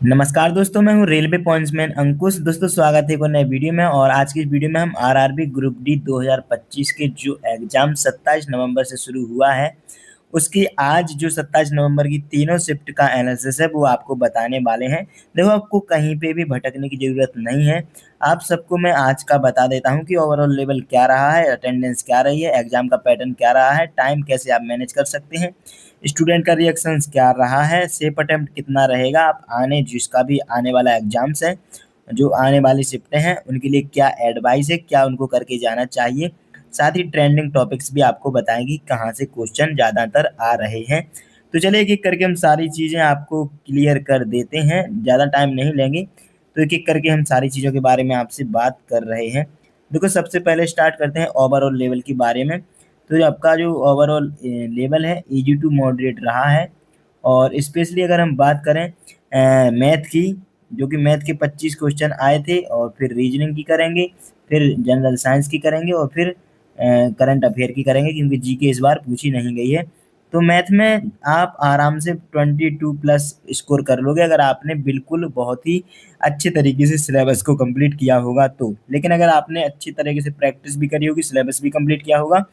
नमस्कार दोस्तों, मैं हूँ रेलवे पॉइंट्समैन अंकुश। दोस्तों स्वागत है एक और नए वीडियो में। और आज की इस वीडियो में हम आरआरबी ग्रुप डी 2025 के जो एग्जाम 27 नवंबर से शुरू हुआ है, उसकी आज जो 27 नवंबर की तीनों शिफ्ट का एनालिसिस है वो आपको बताने वाले हैं। देखो, आपको कहीं पे भी भटकने की ज़रूरत नहीं है। आप सबको मैं आज का बता देता हूँ कि ओवरऑल लेवल क्या रहा है, अटेंडेंस क्या रही है, एग्जाम का पैटर्न क्या रहा है, टाइम कैसे आप मैनेज कर सकते हैं, स्टूडेंट का रिएक्शंस क्या रहा है, सेफ अटेम्प्ट कितना रहेगा, आप जिसका भी आने वाला एग्जाम्स है, जो आने वाली शिफ्टें हैं उनके लिए क्या एडवाइस है, क्या उनको करके जाना चाहिए। साथ ही ट्रेंडिंग टॉपिक्स भी आपको बताएंगी कहाँ से क्वेश्चन ज़्यादातर आ रहे हैं। तो चलिए एक एक करके हम सारी चीज़ें आपको क्लियर कर देते हैं, ज़्यादा टाइम नहीं लेंगे। तो एक एक करके हम सारी चीज़ों के बारे में आपसे बात कर रहे हैं। देखो, सबसे पहले स्टार्ट करते हैं ओवरऑल लेवल के बारे में। तो जो आपका जो ओवरऑल लेवल है इजी टू मॉडरेट रहा है। और स्पेशली अगर हम बात करें मैथ की, जो कि मैथ के 25 क्वेश्चन आए थे, और फिर रीजनिंग की करेंगे, फिर जनरल साइंस की करेंगे, और फिर करंट अफेयर की करेंगे, क्योंकि जीके इस बार पूछी नहीं गई है। तो मैथ में आप आराम से 22 प्लस स्कोर कर लोगे अगर आपने बिल्कुल बहुत ही अच्छे तरीके से सिलेबस को कंप्लीट किया होगा तो। लेकिन अगर आपने अच्छी तरीके से प्रैक्टिस भी करी होगी, सिलेबस भी कंप्लीट किया होगा,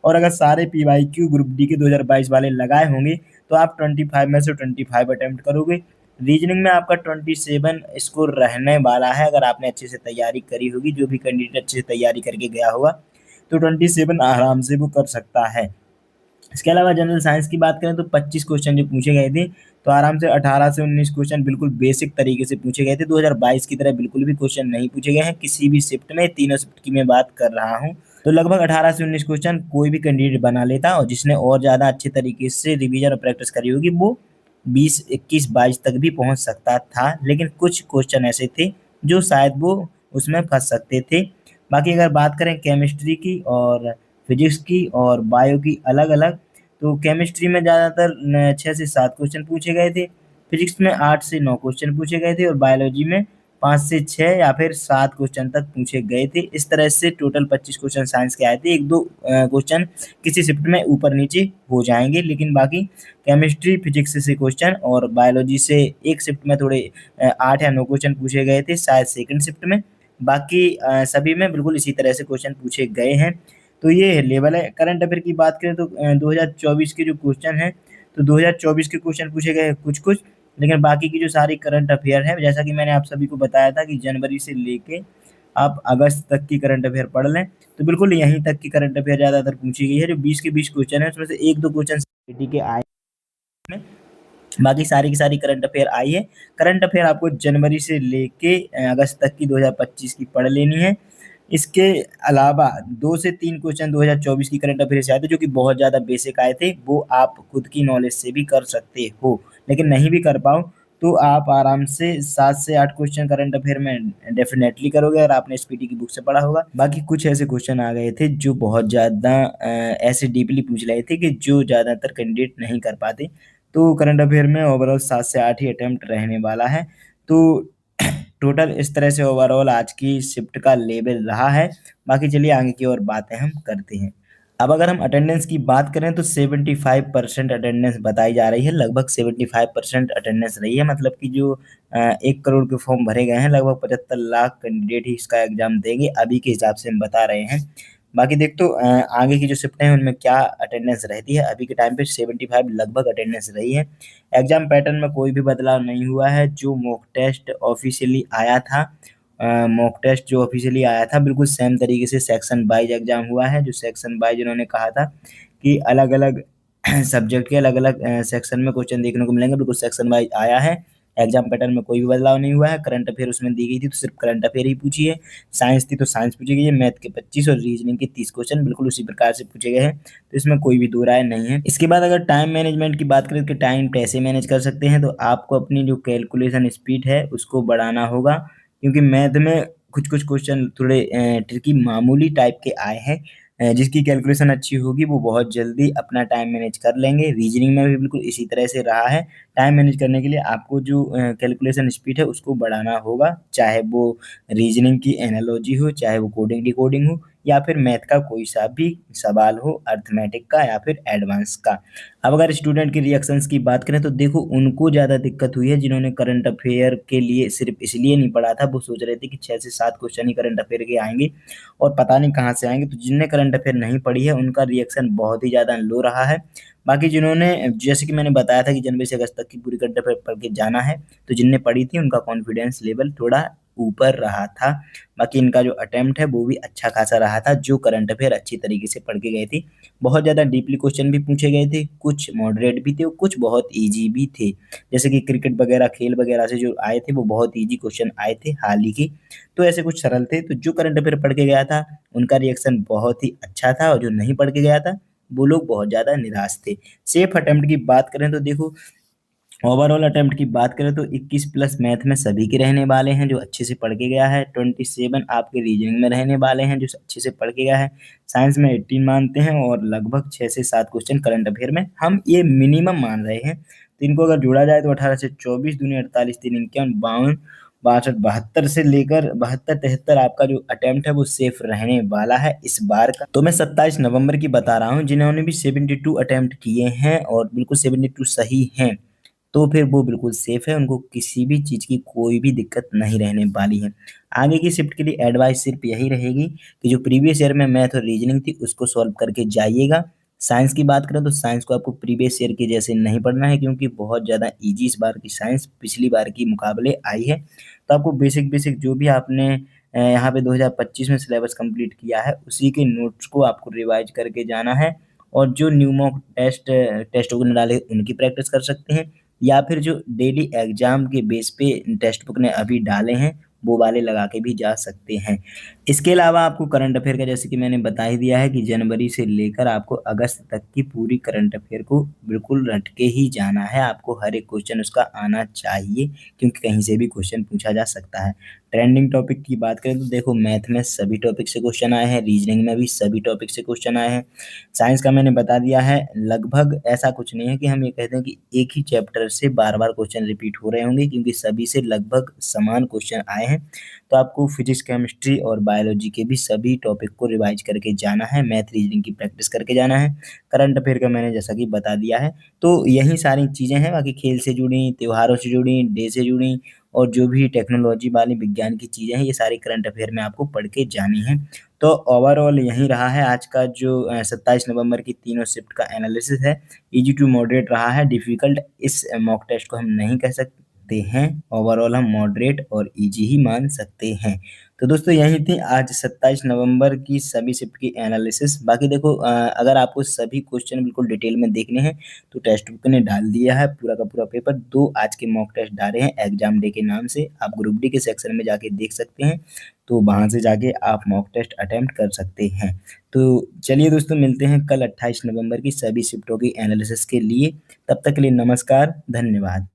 और अगर सारे पीवाईक्यू ग्रुप डी के 2022 वाले लगाए होंगे, तो आप 25 में से 25 अटेम्प्ट करोगे। रीजनिंग में आपका 27 स्कोर रहने वाला है अगर आपने अच्छे से तैयारी करी होगी। जो भी कैंडिडेट अच्छे से तैयारी करके गया होगा तो 27 आराम से वो कर सकता है। इसके अलावा जनरल साइंस की बात करें तो 25 क्वेश्चन जो पूछे गए थे, तो आराम से 18 से 19 क्वेश्चन बिल्कुल बेसिक तरीके से पूछे गए थे। 2022 की तरह बिल्कुल भी क्वेश्चन नहीं पूछे गए हैं किसी भी शिफ्ट में, तीनों शिफ्ट की मैं बात कर रहा हूँ। तो लगभग 18 से 19 क्वेश्चन कोई भी कैंडिडेट बना लेता, और जिसने और ज़्यादा अच्छे तरीके से रिवीजन और प्रैक्टिस करी होगी वो 20, 21, 22 तक भी पहुंच सकता था। लेकिन कुछ क्वेश्चन ऐसे थे जो शायद वो उसमें फंस सकते थे। बाकी अगर बात करें केमिस्ट्री की और फिजिक्स की और बायो की अलग अलग, तो केमिस्ट्री में ज़्यादातर 6 से 7 क्वेश्चन पूछे गए थे, फिजिक्स में 8 से 9 क्वेश्चन पूछे गए थे, और बायोलॉजी में 5 से 6 या फिर 7 क्वेश्चन तक पूछे गए थे। इस तरह से टोटल 25 क्वेश्चन साइंस के आए थे। एक दो क्वेश्चन किसी शिफ्ट में ऊपर नीचे हो जाएंगे, लेकिन बाकी केमिस्ट्री फिजिक्स से क्वेश्चन और बायोलॉजी से एक शिफ्ट में थोड़े 8 या 9 क्वेश्चन पूछे गए थे, शायद सेकंड शिफ्ट में। बाकी सभी में बिल्कुल इसी तरह से क्वेश्चन पूछे गए हैं। तो ये लेवल है। करंट अफेयर की बात करें तो 2024 के जो क्वेश्चन हैं, तो 2024 के क्वेश्चन पूछे गए कुछ कुछ, लेकिन बाकी की जो सारी करंट अफेयर है, जैसा कि मैंने आप सभी को बताया था कि जनवरी से लेके आप अगस्त तक की करंट अफेयर पढ़ लें, तो बिल्कुल यहीं तक की करंट अफेयर ज़्यादातर पूछी गई है। जो 20 के 20 क्वेश्चन है उसमें से एक दो क्वेश्चन के आए हैं, बाकी सारी की सारी करंट अफेयर आई है। करंट अफेयर आपको जनवरी से लेके अगस्त तक की 2025 की पढ़ लेनी है। इसके अलावा 2 से 3 क्वेश्चन 2024 की करंट अफेयर से आए थे, जो कि बहुत ज़्यादा बेसिक आए थे, वो आप खुद की नॉलेज से भी कर सकते हो। लेकिन नहीं भी कर पाओ तो आप आराम से 7 से 8 क्वेश्चन करंट अफेयर में डेफिनेटली करोगे अगर आपने एसपीटी की बुक से पढ़ा होगा। बाकी कुछ ऐसे क्वेश्चन आ गए थे जो बहुत ज़्यादा ऐसे डीपली पूछ रहे थे कि जो ज़्यादातर कैंडिडेट नहीं कर पाते। तो करंट अफेयर में ओवरऑल 7 से 8 ही अटेम्प्ट रहने वाला है। तो टोटल इस तरह से ओवरऑल आज की शिफ्ट का लेवल रहा है। बाकी चलिए आगे की और बातें हम करते हैं। अब अगर हम अटेंडेंस की बात करें तो 75% अटेंडेंस बताई जा रही है। लगभग 75% अटेंडेंस रही है, मतलब कि जो 1 करोड़ के फॉर्म भरे गए हैं, लगभग 75 लाख कैंडिडेट ही इसका एग्जाम देंगे, अभी के हिसाब से हम बता रहे हैं। बाकी देख तो आगे की जो शिफ्टें हैं उनमें क्या अटेंडेंस रहती है। अभी के टाइम पे 75 लगभग अटेंडेंस रही है। एग्जाम पैटर्न में कोई भी बदलाव नहीं हुआ है। जो मॉक टेस्ट ऑफिशियली आया था, मॉक टेस्ट जो ऑफिशियली आया था बिल्कुल सेम तरीके से सेक्शन वाइज एग्जाम हुआ है। जो सेक्शन वाइज उन्होंने कहा था कि अलग अलग सब्जेक्ट के अलग अलग सेक्शन में क्वेश्चन देखने को मिलेंगे, बिल्कुल सेक्शन वाइज आया है। एग्जाम पैटर्न में कोई भी बदलाव नहीं हुआ है। करंट अफेयर उसमें दी गई थी तो सिर्फ करंट अफेयर ही पूछी है। साइंस थी तो साइंस पूछी गई है। मैथ के 25 और रीजनिंग के 30 क्वेश्चन बिल्कुल उसी प्रकार से पूछे गए हैं, तो इसमें कोई भी दो राय नहीं है। इसके बाद अगर टाइम मैनेजमेंट की बात करें कि टाइम कैसे मैनेज कर सकते हैं, तो आपको अपनी जो कैलकुलेशन स्पीड है उसको बढ़ाना होगा, क्योंकि मैथ में कुछ कुछ क्वेश्चन थोड़े ट्रिकी मामूली टाइप के आए हैं। जिसकी कैलकुलेशन अच्छी होगी वो बहुत जल्दी अपना टाइम मैनेज कर लेंगे। रीजनिंग में भी बिल्कुल इसी तरह से रहा है। टाइम मैनेज करने के लिए आपको जो कैलकुलेशन स्पीड है उसको बढ़ाना होगा, चाहे वो रीजनिंग की एनालॉजी हो, चाहे वो कोडिंग डिकोडिंग हो, या फिर मैथ का कोई सा भी सवाल हो, अरिथमेटिक का या फिर एडवांस का। अब अगर स्टूडेंट के रिएक्शंस की बात करें तो देखो उनको ज़्यादा दिक्कत हुई है जिन्होंने करंट अफेयर के लिए सिर्फ इसलिए नहीं पढ़ा था, वो सोच रहे थे कि 6 से 7 क्वेश्चन ही करंट अफेयर के आएँगे और पता नहीं कहाँ से आएँगे। तो जिनने करंट अफेयर नहीं पढ़ी है उनका रिएक्शन बहुत ही ज़्यादा लो रहा है। बाकी जिन्होंने, जैसे कि मैंने बताया था कि जनवरी से अगस्त तक की पूरी करंट अफेयर पढ़ के जाना है, तो जिनने पढ़ी थी उनका कॉन्फिडेंस लेवल थोड़ा ऊपर रहा था। बाकी इनका जो अटेम्प्ट है वो भी अच्छा खासा रहा था, जो करंट अफेयर अच्छी तरीके से पढ़ के गए थे। बहुत ज़्यादा डीपली क्वेश्चन भी पूछे गए थे, कुछ मॉडरेट भी थे और कुछ बहुत ईज़ी भी थे। जैसे कि क्रिकेट वगैरह, खेल वगैरह से जो आए थे वो बहुत ईज़ी क्वेश्चन आए थे हाल ही के। तो ऐसे कुछ सरल थे, तो जो करंट अफेयर पढ़ के गया था उनका रिएक्शन बहुत ही अच्छा था और जो नहीं पढ़ के गया था वो लोग बहुत ज़्यादा निराश थे। सेफ अटेम्प्ट की बात करें तो देखो, ओवरऑल अटेम्प्ट की बात करें तो 21 प्लस मैथ में सभी के रहने वाले हैं जो अच्छे से पढ़ के गया है। 27 आपके रीजनिंग में रहने वाले हैं जो अच्छे से पढ़ के गया है। साइंस में 18 मानते हैं और लगभग 6 से 7 क्वेश्चन करंट अफेयर में हम ये मिनिमम मान रहे हैं। तो इनको अगर जोड़ा जाए तो 18 से 24 दूनी 48 तीन 51 52 62 72 से लेकर 72 73 आपका जो अटेम्प्ट है वो सेफ रहने वाला है इस बार का। तो मैं 27 नवंबर की बता रहा हूँ, जिन्होंने भी 72 अटेम्प्ट किए हैं और बिल्कुल 72 सही हैं, तो फिर वो बिल्कुल सेफ है, उनको किसी भी चीज़ की कोई भी दिक्कत नहीं रहने वाली है। आगे की शिफ्ट के लिए एडवाइस सिर्फ यही रहेगी कि जो प्रीवियस ईयर में मैथ और रीजनिंग थी उसको सॉल्व करके जाइएगा। साइंस की बात करें तो साइंस को आपको प्रीवियस ईयर के जैसे नहीं पढ़ना है, क्योंकि बहुत ज़्यादा ईज़ी इस बार की साइंस पिछली बार की मुकाबले आई है। तो आपको बेसिक जो भी आपने यहाँ पे 2025 में सिलेबस कंप्लीट किया है उसी के नोट्स को आपको रिवाइज़ करके जाना है और जो न्यू मॉक टेस्ट वगैरह डाले उनकी प्रैक्टिस कर सकते हैं, या फिर जो डेली एग्ज़ाम के बेस पे टेक्स्ट बुक ने अभी डाले हैं, वो वाले लगा के भी जा सकते हैं। इसके अलावा आपको करंट अफ़ेयर का, जैसे कि मैंने बता ही दिया है कि जनवरी से लेकर आपको अगस्त तक की पूरी करंट अफ़ेयर को बिल्कुल रट के ही जाना है। आपको हर एक क्वेश्चन उसका आना चाहिए, क्योंकि कहीं से भी क्वेश्चन पूछा जा सकता है। ट्रेंडिंग टॉपिक की बात करें तो देखो मैथ में सभी टॉपिक से क्वेश्चन आए हैं, रीजनिंग में भी सभी टॉपिक से क्वेश्चन आए हैं। साइंस का मैंने बता दिया है, लगभग ऐसा कुछ नहीं है कि हम ये कहते हैं कि एक ही चैप्टर से बार-बार क्वेश्चन रिपीट हो रहे होंगे, क्योंकि सभी से लगभग समान क्वेश्चन आए हैं। तो आपको फिजिक्स, केमिस्ट्री और बायोलॉजी के भी सभी टॉपिक को रिवाइज़ करके जाना है, मैथ, रीजनिंग की प्रैक्टिस करके जाना है। करंट अफ़ेयर का मैंने जैसा कि बता दिया है। तो यही सारी चीज़ें हैं, बाकी खेल से जुड़ी, त्योहारों से जुड़ी, डे से जुड़ी और जो भी टेक्नोलॉजी वाली विज्ञान की चीज़ें हैं, ये सारी करंट अफ़ेयर में आपको पढ़ के जानी है। तो ओवरऑल यही रहा है आज का जो 27 नवंबर की तीनों शिफ्ट का एनालिसिस है। ईज़ी टू मॉडरेट रहा है, डिफ़िकल्ट इस मॉक टेस्ट को हम नहीं कह सकते हैं। ओवरऑल हम मॉडरेट और ईज़ी ही मान सकते हैं। तो दोस्तों यही थी आज 27 नवंबर की सभी शिफ्ट की एनालिसिस। बाकी देखो, अगर आपको सभी क्वेश्चन बिल्कुल डिटेल में देखने हैं तो टेक्स्ट बुक ने डाल दिया है पूरा का पूरा पेपर। 2 आज के मॉक टेस्ट डाले हैं एग्ज़ाम डे के नाम से। आप ग्रुप डी के सेक्शन में जाके देख सकते हैं। तो वहाँ से जाके आप मॉक टेस्ट अटेम्प्ट कर सकते हैं। तो चलिए दोस्तों, मिलते हैं कल 28 नवंबर की सभी शिफ्टों की एनालिसिस के लिए। तब तक के लिए नमस्कार, धन्यवाद।